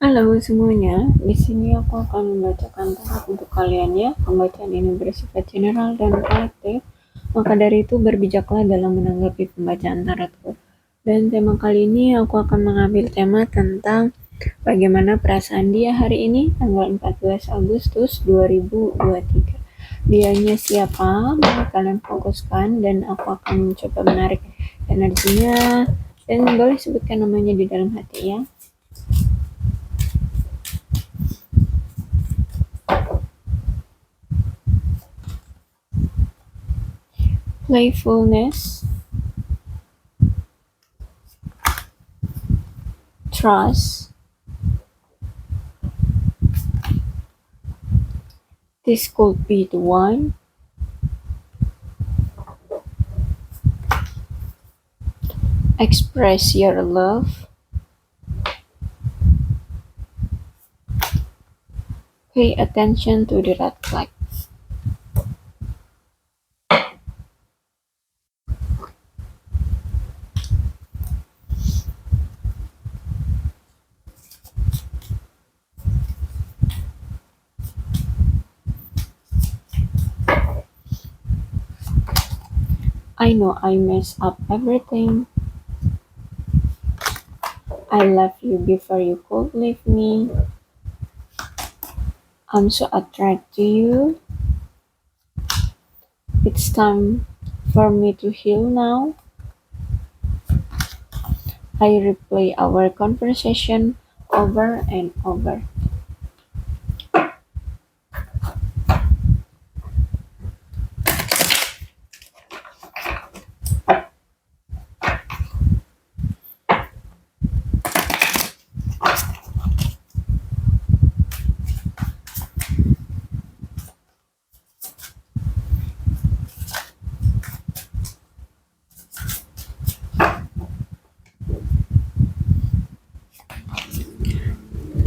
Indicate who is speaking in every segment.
Speaker 1: Halo semuanya, di sini aku akan membacakan tarot untuk kalian ya. Pembacaan ini bersifat general dan kolektif, maka dari itu berbijaklah dalam menanggapi pembacaan tarotku. Dan tema kali ini aku akan mengambil tema tentang bagaimana perasaan dia hari ini, tanggal 14 Agustus 2023. Dianya siapa, mari kalian fokuskan dan aku akan mencoba menarik energinya. Dan boleh sebutkan namanya di dalam hati ya. Playfulness, trust. This could be the one. Express your love. Pay attention to the red flag. I know I mess up everything. I left you before you could leave me. I'm so attracted to you. It's time for me to heal now. I replay our conversation over and over.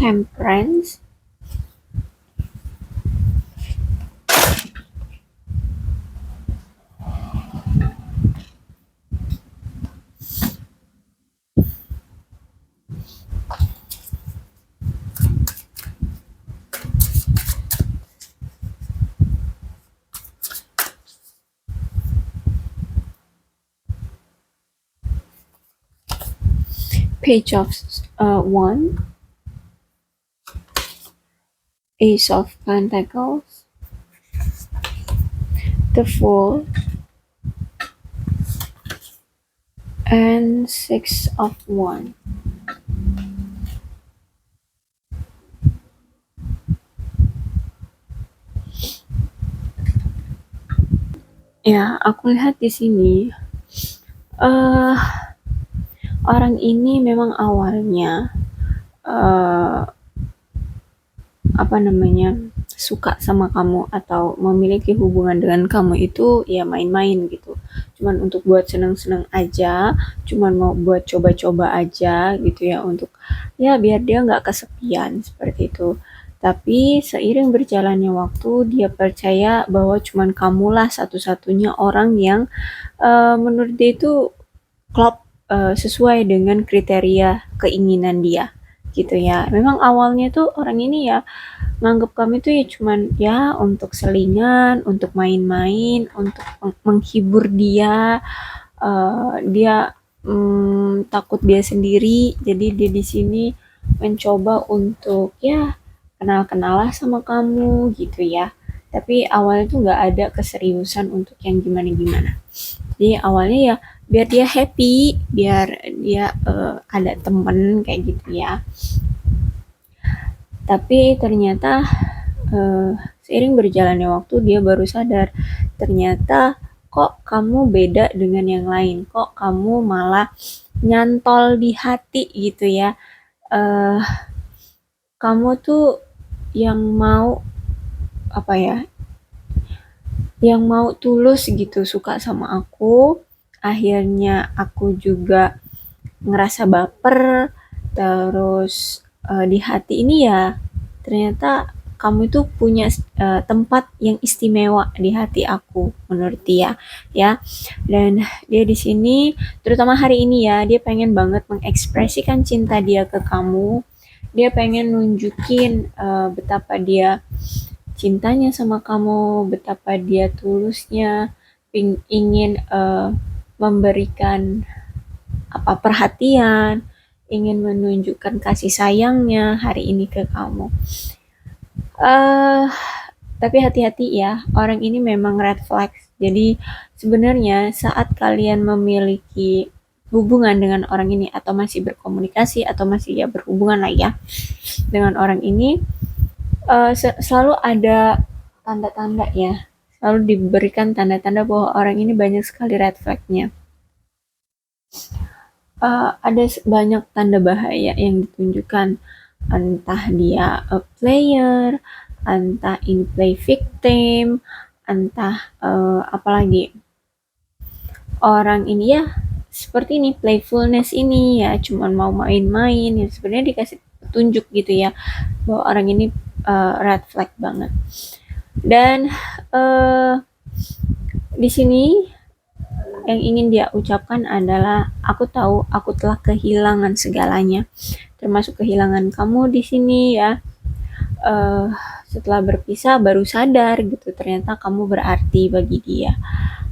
Speaker 1: Temperance. Page of One. Ace of Pentacles. The Fool. And Six of One. Ya, aku lihat di sini eh orang ini memang awalnya eh apa namanya suka sama kamu atau memiliki hubungan dengan kamu itu ya main-main gitu. Cuman untuk buat seneng-seneng aja, cuman mau buat coba-coba aja gitu ya untuk ya biar dia nggak kesepian seperti itu. Tapi seiring berjalannya waktu dia percaya bahwa cuman kamulah satu-satunya orang yang menurut dia itu klop sesuai dengan kriteria keinginan dia gitu ya. Memang awalnya tuh orang ini ya nganggep kami tuh ya cuman ya untuk selingan, untuk main-main, untuk menghibur dia. Dia takut dia sendiri, jadi dia di sini mencoba untuk ya kenal-kenalah sama kamu gitu ya. Tapi awalnya tuh nggak ada keseriusan untuk yang gimana-gimana. Jadi awalnya ya biar dia happy, biar dia ada temen kayak gitu ya. Tapi ternyata seiring berjalannya waktu dia baru sadar ternyata kok kamu beda dengan yang lain, kok kamu malah nyantol di hati gitu ya. eh Kamu tuh yang mau apa ya, yang mau tulus gitu suka sama aku, akhirnya aku juga ngerasa baper, terus di hati ini ya ternyata kamu itu punya tempat yang istimewa di hati aku menurut dia ya. Dan dia di sini terutama hari ini ya dia pengen banget mengekspresikan cinta dia ke kamu dia pengen nunjukin betapa dia cintanya sama kamu, betapa dia tulusnya ingin memberikan perhatian, ingin menunjukkan kasih sayangnya hari ini ke kamu. Tapi hati-hati ya, orang ini memang red flag. Jadi sebenarnya saat kalian memiliki hubungan dengan orang ini atau masih berkomunikasi atau masih ya berhubungan lah ya dengan orang ini, selalu ada tanda-tanda ya, selalu diberikan tanda-tanda bahwa orang ini banyak sekali red flag-nya. Ada banyak tanda bahaya yang ditunjukkan, entah dia a player, entah ini play victim, entah apalagi orang ini ya seperti ini playfulness ini ya cuman mau main-main ya, sebenarnya dikasih petunjuk gitu ya bahwa orang ini red flag banget. Dan di sini yang ingin dia ucapkan adalah aku tahu aku telah kehilangan segalanya, termasuk kehilangan kamu di sini ya. Setelah berpisah baru sadar gitu ternyata kamu berarti bagi dia.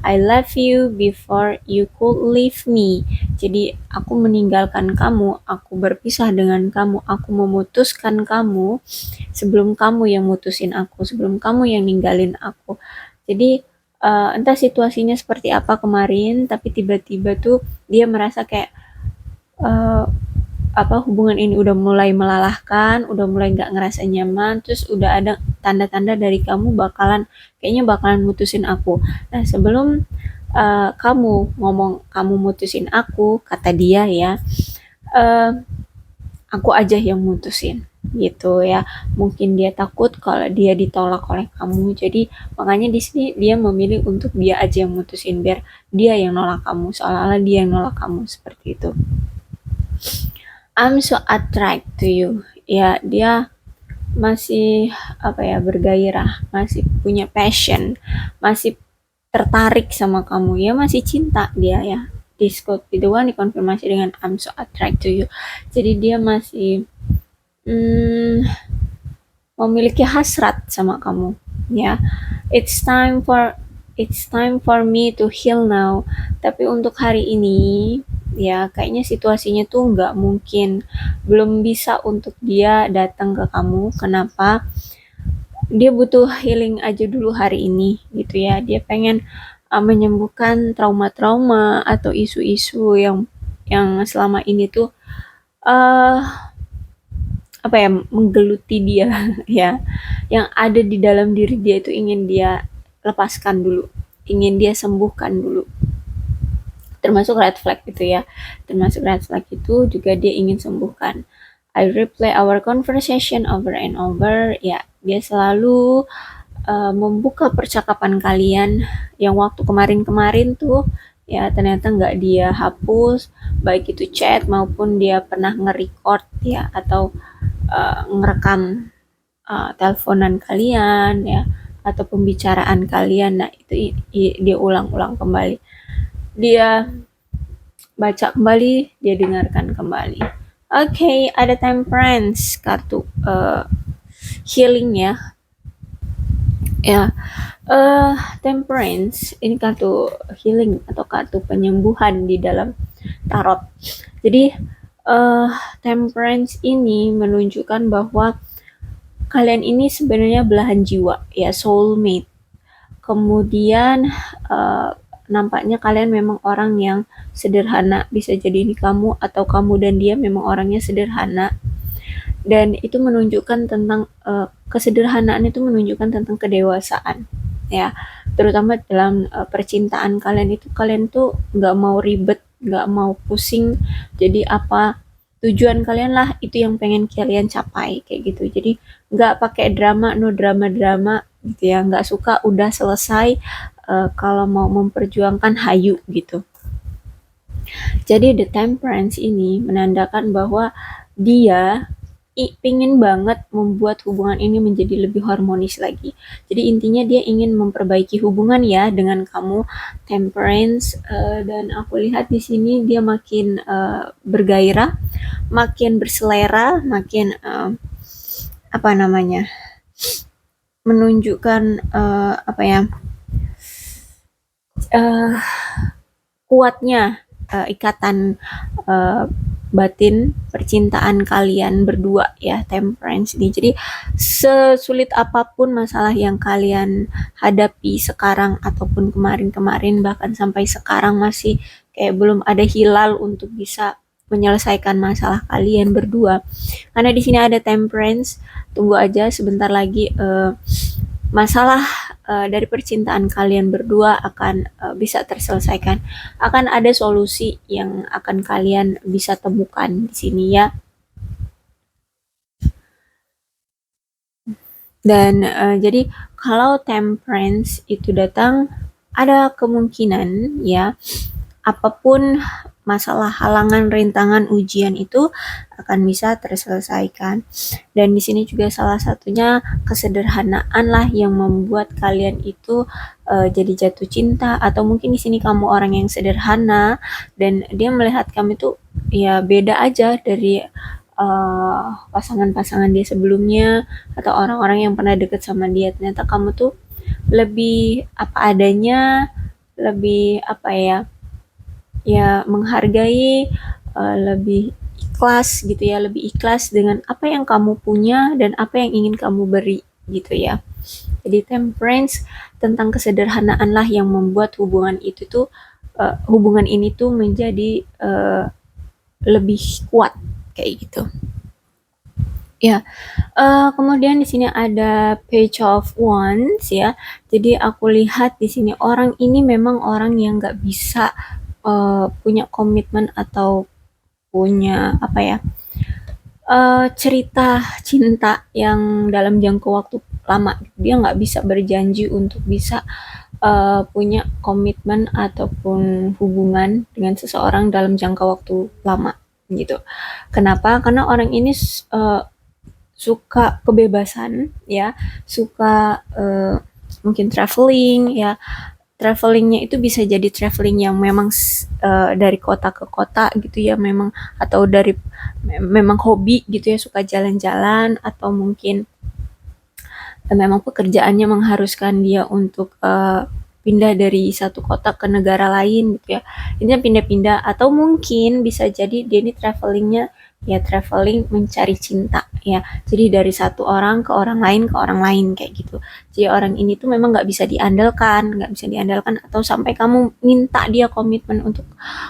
Speaker 1: I love you before you could leave me. Jadi aku meninggalkan kamu, aku berpisah dengan kamu, aku memutuskan kamu sebelum kamu yang mutusin aku, sebelum kamu yang ninggalin aku. Jadi entah situasinya seperti apa kemarin, tapi tiba-tiba tuh dia merasa kayak hubungan ini udah mulai melelahkan, udah mulai nggak ngerasa nyaman, terus udah ada tanda-tanda dari kamu kayaknya bakalan mutusin aku. Nah sebelum kamu ngomong kamu mutusin aku, kata dia ya, aku aja yang mutusin gitu ya. Mungkin dia takut kalau dia ditolak oleh kamu, jadi makanya di sini dia memilih untuk dia aja yang mutusin biar dia yang nolak kamu, seolah-olah dia yang nolak kamu seperti itu. I'm so attracted to you. Ya, dia masih bergairah, masih punya passion, masih tertarik sama kamu ya, masih cinta dia ya. This could be the one dikonfirmasi dengan I'm so attracted to you. Jadi dia masih memiliki hasrat sama kamu ya. It's time for me to heal now. Tapi untuk hari ini ya kayaknya situasinya tuh nggak mungkin, belum bisa untuk dia datang ke kamu. Kenapa? Dia butuh healing aja dulu hari ini gitu ya. Dia pengen menyembuhkan trauma-trauma atau isu-isu yang selama ini tuh menggeluti dia ya, yang ada di dalam diri dia itu ingin dia lepaskan dulu, ingin dia sembuhkan dulu. Termasuk red flag gitu ya, termasuk red flag itu juga dia ingin sembuhkan. I replay our conversation over and over ya, dia selalu membuka percakapan kalian yang waktu kemarin-kemarin tuh ya, ternyata nggak dia hapus, baik itu chat maupun dia pernah nge-record ya atau ngerekam teleponan kalian ya atau pembicaraan kalian. Nah itu dia ulang-ulang kembali, dia baca kembali, dia dengarkan kembali. Oke, ada temperance, kartu healing ya. Temperance ini kartu healing atau kartu penyembuhan di dalam tarot. Jadi temperance ini menunjukkan bahwa kalian ini sebenarnya belahan jiwa ya, soulmate. Kemudian nampaknya kalian memang orang yang sederhana, bisa jadi ini kamu atau kamu dan dia memang orangnya sederhana. Dan itu menunjukkan tentang kesederhanaan itu menunjukkan tentang kedewasaan ya, terutama dalam percintaan kalian itu. Kalian tuh nggak mau ribet, nggak mau pusing, jadi apa tujuan kalian lah itu yang pengen kalian capai kayak gitu. Jadi nggak pakai drama, no drama gitu ya, nggak suka udah selesai. Kalau mau memperjuangkan hayu gitu. Jadi the temperance ini menandakan bahwa dia pingin banget membuat hubungan ini menjadi lebih harmonis lagi. Jadi intinya dia ingin memperbaiki hubungan ya dengan kamu, Temperance. Dan aku lihat di sini dia makin bergairah, makin berselera, makin apa namanya, menunjukkan apa ya, uh, kuatnya ikatan uh, batin percintaan kalian berdua ya, Temperance ini. Jadi sesulit apapun masalah yang kalian hadapi sekarang ataupun kemarin-kemarin, bahkan sampai sekarang masih kayak belum ada hilal untuk bisa menyelesaikan masalah kalian berdua. Karena di sini ada Temperance, tunggu aja sebentar lagi masalah dari percintaan kalian berdua akan bisa terselesaikan. Akan ada solusi yang akan kalian bisa temukan di sini ya. Dan jadi kalau Temperance itu datang, ada kemungkinan ya, apapun masalah, halangan, rintangan, ujian itu akan bisa terselesaikan. Dan di sini juga salah satunya kesederhanaan lah yang membuat kalian itu jadi jatuh cinta, atau mungkin di sini kamu orang yang sederhana dan dia melihat kamu itu ya beda aja dari pasangan-pasangan dia sebelumnya atau orang-orang yang pernah deket sama dia. Ternyata kamu tuh lebih apa adanya, lebih apa ya, ya menghargai, lebih ikhlas gitu ya, lebih ikhlas dengan apa yang kamu punya dan apa yang ingin kamu beri gitu ya. Jadi Temperance tentang kesederhanaan lah yang membuat hubungan itu tuh hubungan ini tuh menjadi lebih kuat kayak gitu. Ya, kemudian di sini ada Page of Wands ya. Jadi aku lihat di sini orang ini memang orang yang nggak bisa punya komitmen atau punya apa ya, cerita cinta yang dalam jangka waktu lama. Dia nggak bisa berjanji untuk bisa punya komitmen ataupun hubungan dengan seseorang dalam jangka waktu lama gitu. Kenapa? Karena orang ini suka kebebasan ya, suka mungkin traveling ya. Travelingnya itu bisa jadi traveling yang memang dari kota ke kota gitu ya, memang, atau dari memang hobi gitu ya, suka jalan-jalan, atau mungkin memang pekerjaannya mengharuskan dia untuk pindah dari satu kota ke negara lain gitu ya. Ini pindah-pindah, atau mungkin bisa jadi dia ini travelingnya ya traveling mencari cinta ya. Jadi dari satu orang ke orang lain ke orang lain kayak gitu. Jadi orang ini tuh memang nggak bisa diandalkan, atau sampai kamu minta dia komitmen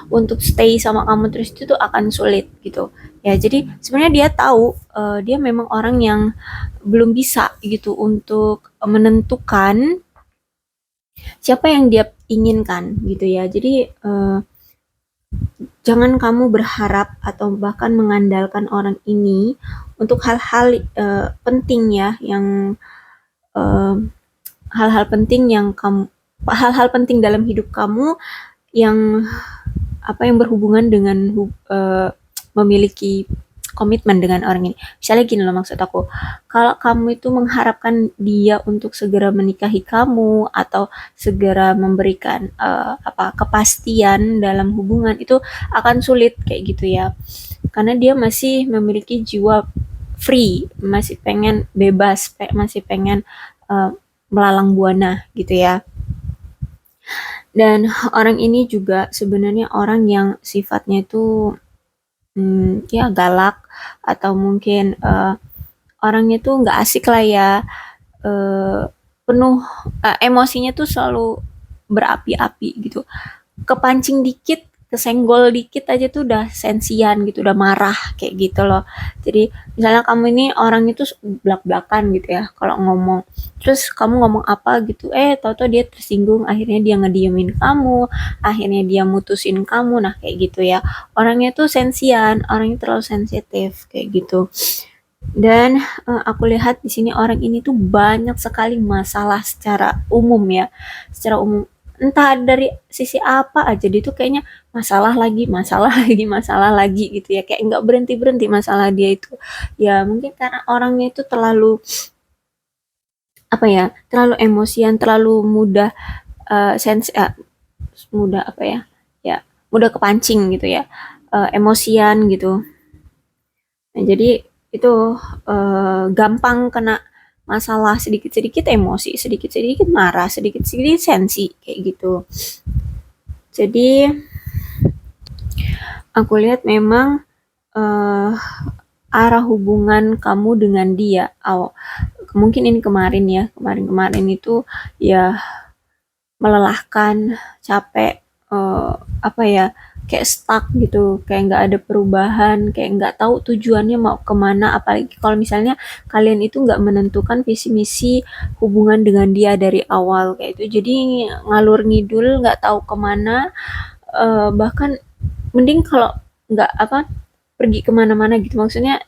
Speaker 1: untuk stay sama kamu terus itu tuh akan sulit gitu. Ya, jadi sebenarnya dia tahu dia memang orang yang belum bisa gitu untuk menentukan siapa yang dia inginkan gitu ya. Jadi jangan kamu berharap atau bahkan mengandalkan orang ini untuk hal-hal penting ya, yang eh, hal-hal penting yang kamu hal-hal penting dalam hidup kamu yang apa yang berhubungan dengan memiliki komitmen dengan orang ini. Misalnya gini loh, maksud aku, kalau kamu itu mengharapkan dia untuk segera menikahi kamu atau segera memberikan apa kepastian dalam hubungan, itu akan sulit kayak gitu ya. Karena dia masih memiliki jiwa free, masih pengen bebas, masih pengen melalang buana gitu ya. Dan orang ini juga sebenarnya orang yang sifatnya itu ya galak, atau mungkin orangnya tuh nggak asik lah ya, penuh emosinya tuh selalu berapi-api gitu. Kepancing dikit, kesenggol dikit aja tuh udah sensian gitu, udah marah kayak gitu loh. Jadi misalnya kamu ini orang itu belak-belakan gitu ya kalau ngomong. Terus kamu ngomong apa gitu, tau-tau dia tersinggung, akhirnya dia ngediemin kamu, akhirnya dia mutusin kamu, nah kayak gitu ya. Orangnya tuh sensian, orangnya terlalu sensitif kayak gitu. Dan aku lihat di sini orang ini tuh banyak sekali masalah secara umum ya, secara umum entah dari sisi apa aja dia tuh kayaknya masalah lagi, masalah lagi, masalah lagi gitu ya, kayak nggak berhenti-berhenti masalah dia itu. Ya mungkin karena orangnya itu terlalu, apa ya, terlalu emosian, terlalu mudah, mudah apa ya, ya mudah kepancing gitu ya, emosian gitu. Nah, jadi itu, gampang kena masalah, sedikit-sedikit emosi, sedikit-sedikit marah, sedikit-sedikit sensi, kayak gitu. Jadi aku lihat memang, eee, arah hubungan kamu dengan dia, mungkin ini kemarin ya, kemarin-kemarin itu ya melelahkan, capek, apa ya, kayak stuck gitu, kayak nggak ada perubahan, kayak nggak tahu tujuannya mau kemana. Apalagi kalau misalnya kalian itu nggak menentukan visi misi hubungan dengan dia dari awal kayak itu. Jadi ngalur ngidul, nggak tahu kemana, bahkan mending kalau nggak apa pergi kemana-mana gitu, maksudnya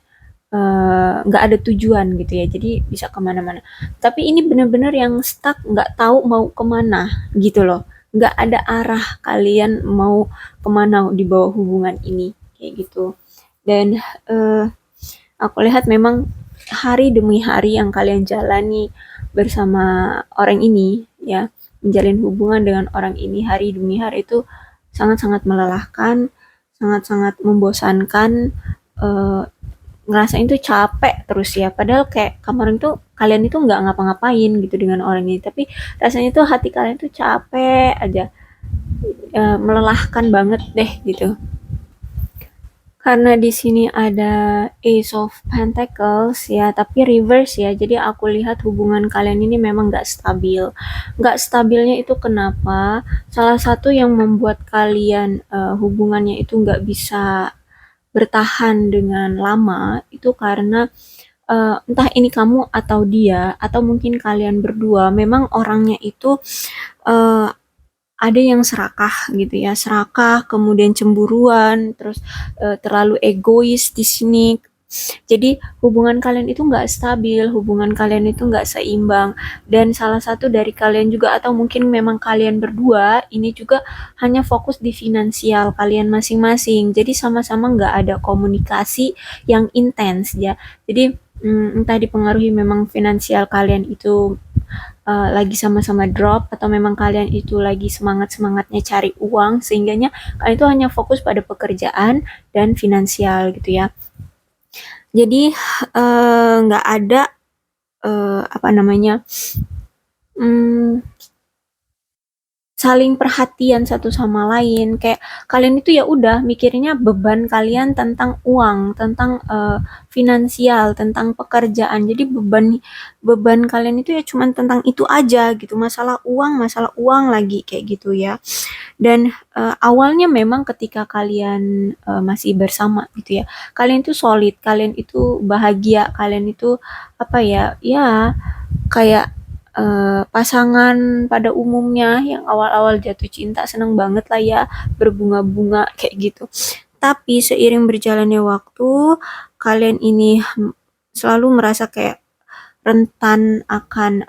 Speaker 1: nggak ada tujuan gitu ya, jadi bisa kemana-mana. Tapi ini bener-bener yang stuck, nggak tahu mau kemana gitu loh, nggak ada arah kalian mau kemana di bawah hubungan ini kayak gitu. Dan uh, aku lihat memang hari demi hari yang kalian jalani bersama orang ini ya, menjalin hubungan dengan orang ini hari demi hari itu sangat-sangat melelahkan, sangat-sangat membosankan, eh, ngerasain tuh capek terus ya, padahal kayak kemarin tuh kalian itu nggak ngapa-ngapain gitu dengan orang ini, tapi rasanya tuh hati kalian tuh capek aja, melelahkan banget deh gitu. Karena di sini ada Ace of Pentacles ya, tapi reverse ya. Jadi aku lihat hubungan kalian ini memang nggak stabil. Nggak stabilnya itu kenapa? Salah satu yang membuat kalian, hubungannya itu nggak bisa bertahan dengan lama itu karena, entah ini kamu atau dia atau mungkin kalian berdua memang orangnya itu, uh, ada yang serakah gitu ya, serakah, kemudian cemburuan, terus terlalu egois di sini. Jadi hubungan kalian itu nggak stabil, hubungan kalian itu nggak seimbang, dan salah satu dari kalian juga atau mungkin memang kalian berdua ini juga hanya fokus di finansial kalian masing-masing. Jadi sama-sama nggak ada komunikasi yang intens ya. Jadi entah dipengaruhi memang finansial kalian itu lagi sama-sama drop atau memang kalian itu lagi semangat-semangatnya cari uang sehingganya kalian itu hanya fokus pada pekerjaan dan finansial gitu ya. Jadi nggak ada apa namanya, hmm, saling perhatian satu sama lain, kayak kalian itu ya udah mikirnya beban kalian tentang uang, tentang finansial, tentang pekerjaan. Jadi beban beban kalian itu ya cuman tentang itu aja gitu, masalah uang lagi kayak gitu ya. Dan awalnya memang ketika kalian masih bersama gitu ya, kalian itu solid, kalian itu bahagia, kalian itu apa ya, ya kayak pasangan pada umumnya yang awal-awal jatuh cinta seneng banget lah ya, berbunga-bunga kayak gitu. Tapi seiring berjalannya waktu, kalian ini selalu merasa kayak rentan akan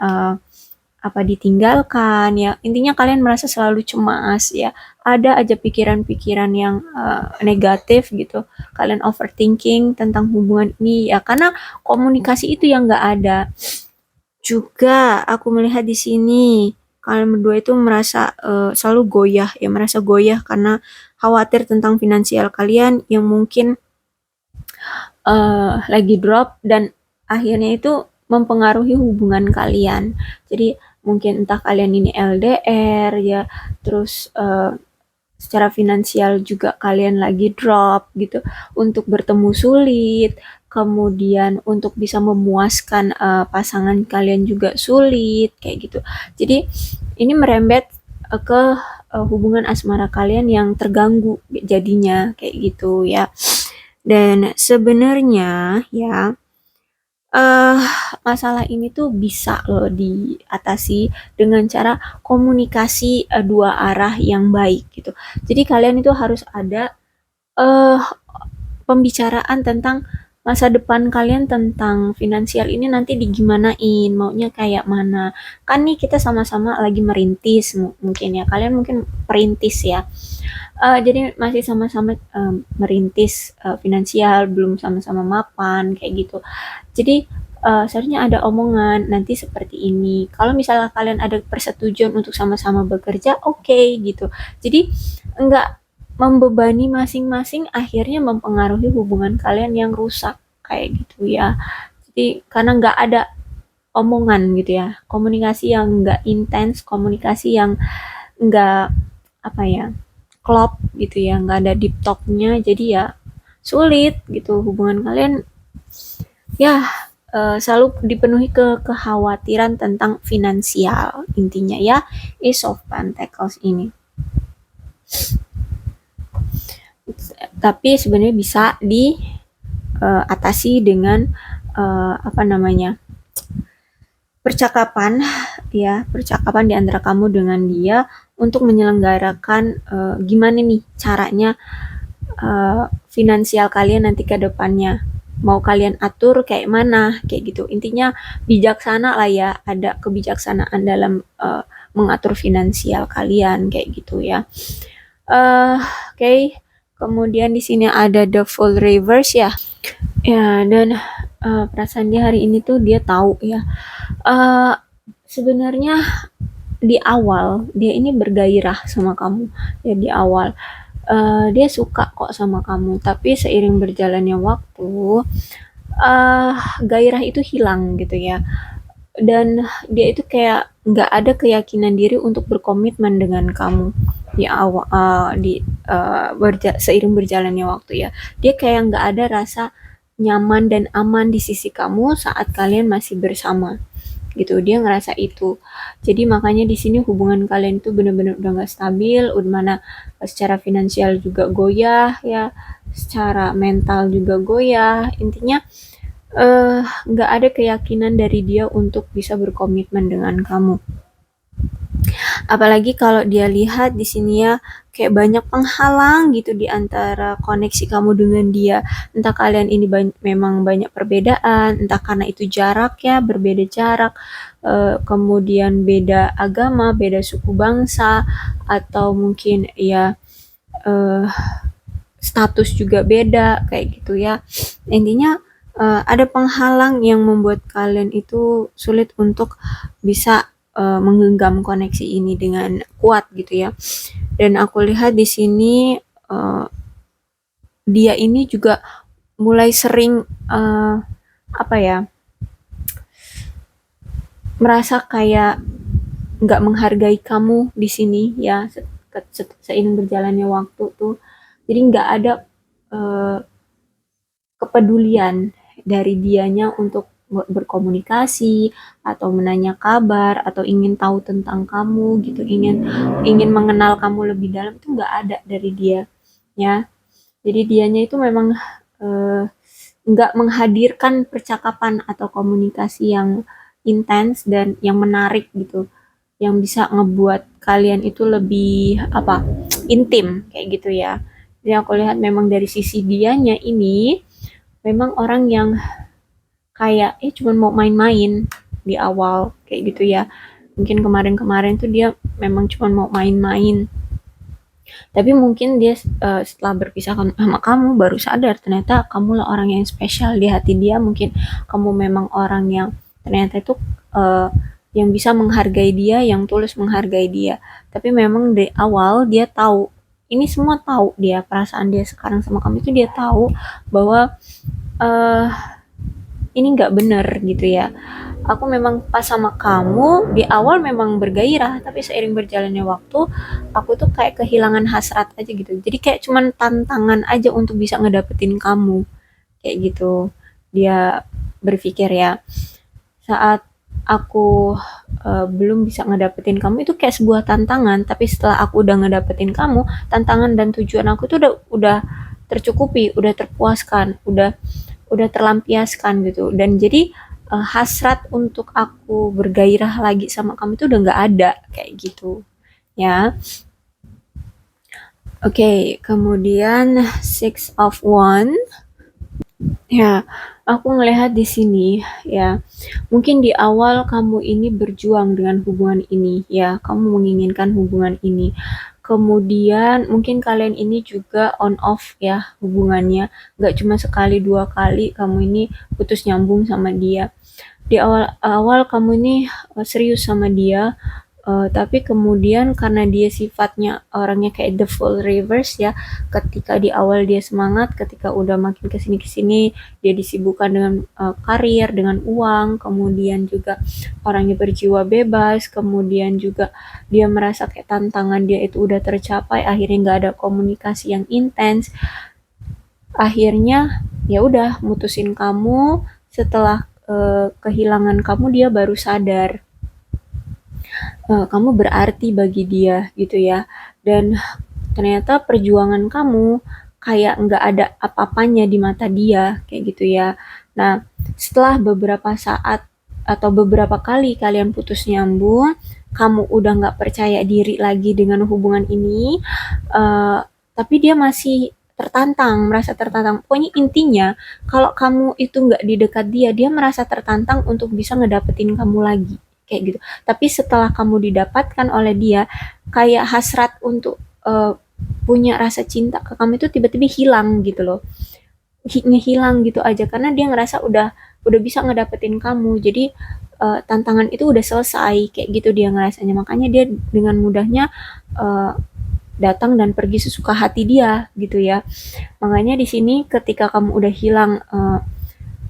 Speaker 1: apa ditinggalkan ya. Intinya kalian merasa selalu cemas ya. Ada aja pikiran-pikiran yang negatif gitu. Kalian overthinking tentang hubungan ini ya karena komunikasi itu yang nggak ada. Juga aku melihat di sini kalian berdua itu merasa selalu goyah ya, merasa goyah karena khawatir tentang finansial kalian yang mungkin lagi drop dan akhirnya itu mempengaruhi hubungan kalian. Jadi mungkin entah kalian ini LDR ya, terus secara finansial juga kalian lagi drop gitu, untuk bertemu sulit, kemudian untuk bisa memuaskan pasangan kalian juga sulit kayak gitu. Jadi ini merembet ke hubungan asmara kalian yang terganggu jadinya kayak gitu ya. Dan sebenarnya ya, eh masalah ini tuh bisa loh diatasi dengan cara komunikasi dua arah yang baik gitu. Jadi kalian itu harus ada eh pembicaraan tentang masa depan kalian tentang finansial ini nanti digimanain, maunya kayak mana. Kan nih kita sama-sama lagi merintis mungkin ya, kalian mungkin perintis ya. Jadi masih sama-sama merintis finansial, belum sama-sama mapan kayak gitu. Jadi seharusnya ada omongan nanti seperti ini. Kalau misalnya kalian ada persetujuan untuk sama-sama bekerja, oke gitu. Jadi enggak membebani masing-masing, akhirnya mempengaruhi hubungan kalian yang rusak kayak gitu ya. Jadi karena nggak ada omongan gitu ya, komunikasi yang nggak intens, komunikasi yang nggak apa ya, klop gitu ya, nggak ada deep talknya, jadi ya sulit gitu hubungan kalian ya. Selalu dipenuhi kekhawatiran tentang finansial intinya ya. Ace of Pentacles ini, tapi sebenarnya bisa diatasi dengan apa namanya, percakapan ya, percakapan di antara kamu dengan dia untuk menyelenggarakan gimana nih caranya finansial kalian nanti ke depannya, mau kalian atur kayak mana kayak gitu. Intinya bijaksana lah ya, ada kebijaksanaan dalam mengatur finansial kalian kayak gitu ya. Oke. Kemudian di sini ada the full reverse ya. Ya, dan perasaan dia hari ini tuh dia tahu ya. Sebenarnya di awal dia ini bergairah sama kamu ya, di awal dia suka kok sama kamu, tapi seiring berjalannya waktu uh, gairah itu hilang gitu ya, dan dia itu kayak nggak ada keyakinan diri untuk berkomitmen dengan kamu di awal, seiring berjalannya waktu ya, dia kayak nggak ada rasa nyaman dan aman di sisi kamu saat kalian masih bersama gitu, dia ngerasa itu. Jadi makanya di sini hubungan kalian tuh bener-bener udah nggak stabil, udah mana secara finansial juga goyah ya, secara mental juga goyah. Intinya nggak ada keyakinan dari dia untuk bisa berkomitmen dengan kamu. Apalagi kalau dia lihat di sini ya, kayak banyak penghalang gitu di antara koneksi kamu dengan dia. Entah kalian ini memang banyak perbedaan, entah karena itu jarak ya, berbeda jarak, kemudian beda agama, beda suku bangsa, atau mungkin ya status juga beda kayak gitu ya. Intinya ada penghalang yang membuat kalian itu sulit untuk bisa menggenggam koneksi ini dengan kuat gitu ya. Dan aku lihat di sini dia ini juga mulai sering apa ya, merasa kayak nggak menghargai kamu di sini ya, seiring berjalannya waktu tuh. Jadi nggak ada kepedulian dari dianya untuk berkomunikasi atau menanya kabar atau ingin tahu tentang kamu gitu, ingin mengenal kamu lebih dalam, itu nggak ada dari dia ya. Jadi dianya itu memang nggak menghadirkan percakapan atau komunikasi yang intens dan yang menarik gitu, yang bisa ngebuat kalian itu lebih apa, intim kayak gitu ya. Jadi aku lihat memang dari sisi dianya ini memang orang yang kayak cuma mau main-main di awal kayak gitu ya. Mungkin kemarin-kemarin tuh dia memang cuma mau main-main, tapi mungkin dia setelah berpisah sama kamu baru sadar ternyata kamu lah orang yang spesial di hati dia. Mungkin kamu memang orang yang ternyata itu yang bisa menghargai dia, yang tulus menghargai dia. Tapi memang dari awal dia tahu, ini semua tahu, dia perasaan dia sekarang sama kamu itu dia tahu bahwa ini nggak bener gitu ya. Aku memang pas sama kamu di awal memang bergairah, tapi seiring berjalannya waktu aku tuh kayak kehilangan hasrat aja gitu. Jadi kayak cuman tantangan aja untuk bisa ngedapetin kamu kayak gitu. Dia berpikir ya, saat aku belum bisa ngedapetin kamu itu kayak sebuah tantangan, tapi setelah aku udah ngedapetin kamu, tantangan dan tujuan aku tuh udah tercukupi, udah terpuaskan, udah terlampiaskan gitu. Dan jadi hasrat untuk aku bergairah lagi sama kamu itu udah nggak ada kayak gitu ya. Oke, kemudian Six of Wands. Ya, aku ngelihat di sini ya, mungkin di awal kamu ini berjuang dengan hubungan ini ya, kamu menginginkan hubungan ini. Kemudian mungkin kalian ini juga on off ya hubungannya, nggak cuma sekali dua kali kamu ini putus nyambung sama dia. Di awal-awal kamu ini serius sama dia, tapi kemudian karena dia sifatnya orangnya kayak the full reverse ya, ketika di awal dia semangat, ketika udah makin kesini-kesini dia disibukkan dengan karir, dengan uang, kemudian juga orangnya berjiwa bebas, kemudian juga dia merasa kayak tantangan dia itu udah tercapai, akhirnya nggak ada komunikasi yang intens, akhirnya ya udah mutusin kamu. Setelah kehilangan kamu dia baru sadar kamu berarti bagi dia gitu ya. Dan ternyata perjuangan kamu kayak nggak ada apa-apanya di mata dia kayak gitu ya. Nah, setelah beberapa saat atau beberapa kali kalian putus nyambung, kamu udah nggak percaya diri lagi dengan hubungan ini, eh, tapi dia masih tertantang, merasa tertantang. Pokoknya intinya, kalau kamu itu nggak di dekat dia, dia merasa tertantang untuk bisa ngedapetin kamu lagi, kayak gitu. Tapi setelah kamu didapatkan oleh dia, kayak hasrat untuk punya rasa cinta ke kamu itu tiba-tiba hilang gitu loh, ngehilang gitu aja karena dia ngerasa udah bisa ngedapetin kamu. Jadi tantangan itu udah selesai kayak gitu dia ngerasanya, makanya dia dengan mudahnya uh, datang dan pergi sesuka hati dia gitu ya. Makanya di sini ketika kamu udah hilang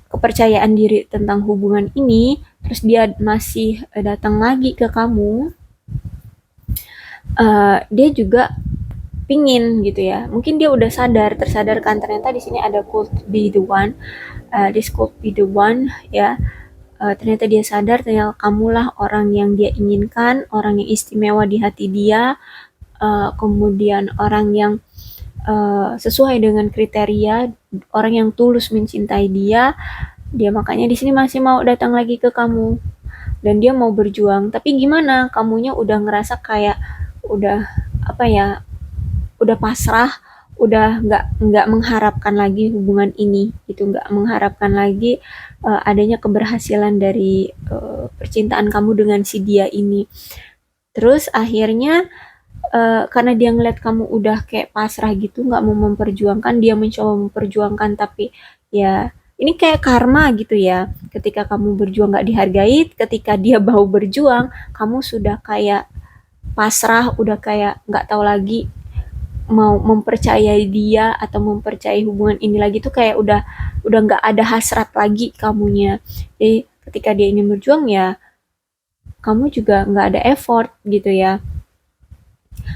Speaker 1: kepercayaan diri tentang hubungan ini, terus dia masih datang lagi ke kamu, dia juga pingin gitu ya. Mungkin dia udah tersadarkan ternyata di sini ada could be the one, this could be the one ya. Ternyata dia sadar ternyata kamulah orang yang dia inginkan, orang yang istimewa di hati dia, kemudian orang yang sesuai dengan kriteria, orang yang tulus mencintai dia. Dia makanya di sini masih mau datang lagi ke kamu dan dia mau berjuang. Tapi gimana? Kamunya udah ngerasa kayak udah apa ya? Udah pasrah, udah nggak mengharapkan lagi hubungan ini, gitu, nggak mengharapkan lagi adanya keberhasilan dari percintaan kamu dengan si dia ini. Terus akhirnya karena dia ngeliat kamu udah kayak pasrah gitu, nggak mau memperjuangkan, dia mencoba memperjuangkan tapi ya ini kayak karma gitu ya. Ketika kamu berjuang nggak dihargai, ketika dia mau berjuang, kamu sudah kayak pasrah, udah kayak nggak tahu lagi mau mempercayai dia atau mempercayai hubungan ini lagi tuh kayak udah nggak ada hasrat lagi kamunya. Jadi ketika dia ingin berjuang ya kamu juga nggak ada effort gitu ya.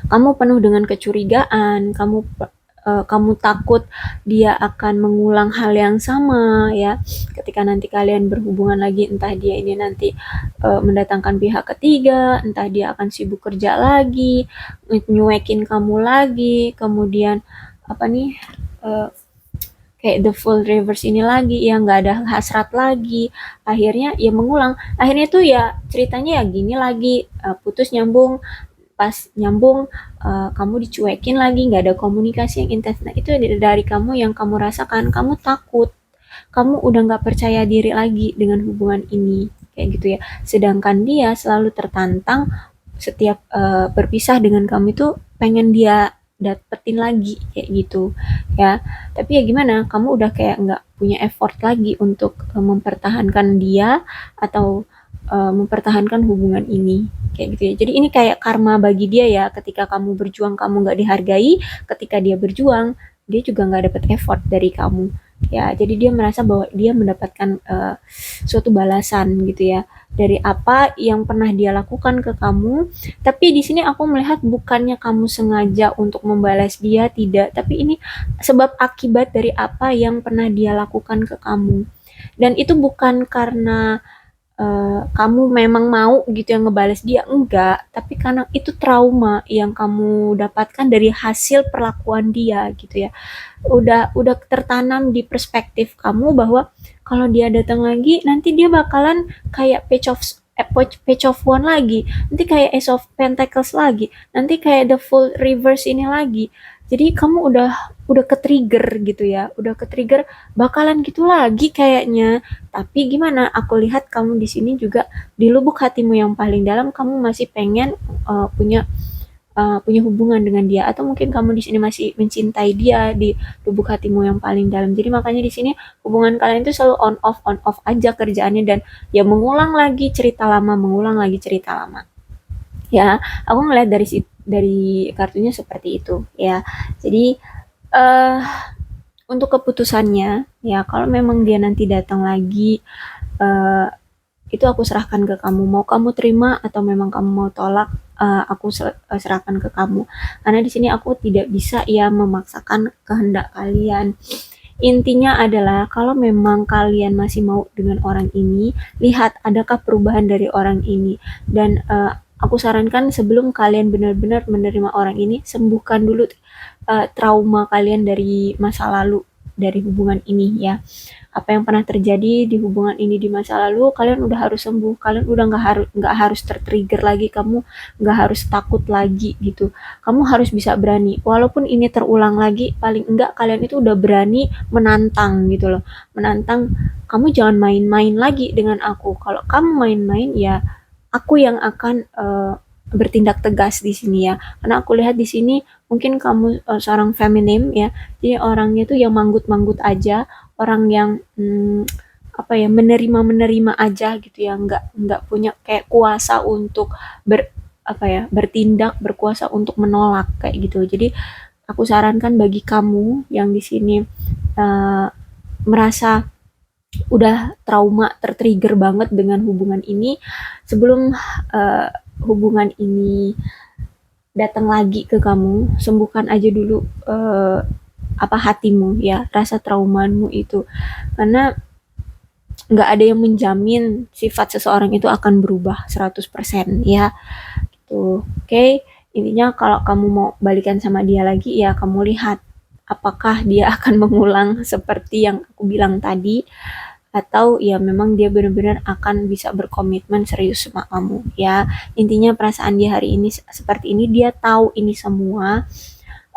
Speaker 1: Kamu penuh dengan kecurigaan, kamu takut dia akan mengulang hal yang sama ya. Ketika nanti kalian berhubungan lagi, entah dia ini nanti mendatangkan pihak ketiga, entah dia akan sibuk kerja lagi, nyuekin kamu lagi, kemudian apa nih, uh, kayak the full reverse ini lagi ya, nggak ada hasrat lagi, akhirnya ya mengulang, akhirnya tuh ya ceritanya ya gini lagi, putus nyambung, pas nyambung kamu dicuekin lagi, nggak ada komunikasi yang intens. Nah itu dari kamu yang kamu rasakan, kamu takut, kamu udah nggak percaya diri lagi dengan hubungan ini kayak gitu ya. Sedangkan dia selalu tertantang setiap berpisah dengan kamu itu pengen dia dapetin lagi kayak gitu ya. Tapi ya gimana, kamu udah kayak nggak punya effort lagi untuk mempertahankan dia atau mempertahankan hubungan ini kayak gitu ya. Jadi ini kayak karma bagi dia ya, ketika kamu berjuang kamu nggak dihargai, ketika dia berjuang dia juga nggak dapet effort dari kamu ya. Jadi dia merasa bahwa dia mendapatkan suatu balasan gitu ya dari apa yang pernah dia lakukan ke kamu. Tapi di sini aku melihat bukannya kamu sengaja untuk membalas dia, tidak, tapi ini sebab akibat dari apa yang pernah dia lakukan ke kamu. Dan itu bukan karena kamu memang mau gitu yang ngebales dia, enggak, tapi karena itu trauma yang kamu dapatkan dari hasil perlakuan dia gitu ya. Udah tertanam di perspektif kamu bahwa kalau dia datang lagi nanti dia bakalan kayak page of one lagi, nanti kayak Ace of Pentacles lagi, nanti kayak the full reverse ini lagi. Jadi kamu udah ke-trigger gitu ya, udah ke-trigger bakalan gitu lagi kayaknya. Tapi gimana? Aku lihat kamu di sini juga di lubuk hatimu yang paling dalam kamu masih pengen punya hubungan dengan dia, atau mungkin kamu di sini masih mencintai dia di lubuk hatimu yang paling dalam. Jadi makanya di sini hubungan kalian itu selalu on off aja kerjaannya, dan ya mengulang lagi cerita lama, mengulang lagi cerita lama. Ya, aku ngeliat dari kartunya seperti itu ya. Jadi eh untuk keputusannya ya, kalau memang dia nanti datang lagi, eh itu aku serahkan ke kamu. Mau kamu terima atau memang kamu mau tolak, aku serahkan ke kamu. Karena di sini aku tidak bisa ya memaksakan kehendak kalian. Intinya adalah kalau memang kalian masih mau dengan orang ini, lihat adakah perubahan dari orang ini. Dan aku sarankan sebelum kalian benar-benar menerima orang ini, sembuhkan dulu trauma kalian dari masa lalu, dari hubungan ini ya. Apa yang pernah terjadi di hubungan ini di masa lalu, kalian udah harus sembuh. Kalian udah nggak harus tertrigger lagi, kamu nggak harus takut lagi gitu. Kamu harus bisa berani, walaupun ini terulang lagi, paling enggak kalian itu udah berani menantang gitu loh, menantang. Kamu jangan main-main lagi dengan aku. Kalau kamu main-main ya aku yang akan bertindak tegas di sini ya, karena aku lihat di sini mungkin kamu seorang feminim ya, jadi orangnya tuh yang manggut-manggut aja, orang yang apa ya, menerima aja gitu ya, nggak punya kayak kuasa untuk apa ya, bertindak, berkuasa untuk menolak kayak gitu. Jadi aku sarankan bagi kamu yang di sini uh, merasa udah trauma, tertrigger banget dengan hubungan ini, sebelum uh, hubungan ini datang lagi ke kamu, sembuhkan aja dulu apa hatimu ya, rasa traumamu itu. Karena nggak ada yang menjamin sifat seseorang itu akan berubah 100% ya gitu. Oke, intinya kalau kamu mau balikan sama dia lagi ya kamu lihat apakah dia akan mengulang seperti yang aku bilang tadi, atau ya memang dia benar-benar akan bisa berkomitmen serius sama kamu ya. Intinya perasaan dia hari ini seperti ini, dia tahu ini semua.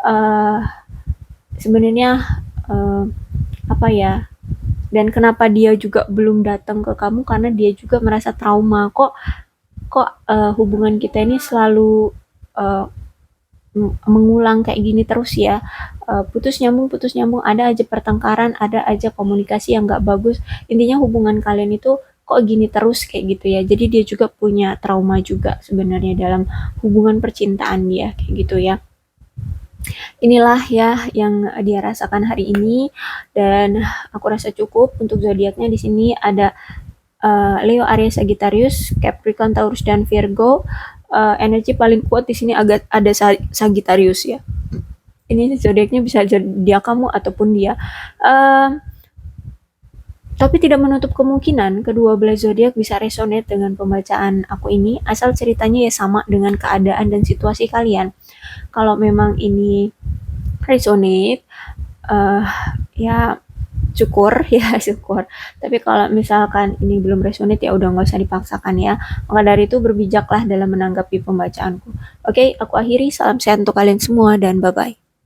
Speaker 1: uh, Sebenarnya uh, apa ya, dan kenapa dia juga belum datang ke kamu, karena dia juga merasa trauma. Kok kok hubungan kita ini selalu uh, mengulang kayak gini terus ya, putus nyambung, ada aja pertengkaran, ada aja komunikasi yang nggak bagus. Intinya hubungan kalian itu kok gini terus kayak gitu ya. Jadi dia juga punya trauma juga sebenarnya dalam hubungan percintaan dia kayak gitu ya. Inilah ya yang dia rasakan hari ini, dan aku rasa cukup untuk zodiaknya. Di sini ada Leo, Aries, Sagittarius, Capricorn, Taurus, dan Virgo. Energi paling kuat di sini agak ada Sagittarius ya. Ini zodiaknya bisa dia kamu ataupun dia. Uh, tapi tidak menutup kemungkinan kedua belah zodiak bisa resonate dengan pembacaan aku ini, asal ceritanya ya sama dengan keadaan dan situasi kalian. Kalau memang ini resonate, uh, ya syukur ya syukur. Tapi kalau misalkan ini belum resonate ya udah nggak usah dipaksakan ya. Maka dari itu berbijaklah dalam menanggapi pembacaanku. Oke, aku akhiri. Salam sehat untuk kalian semua dan bye bye.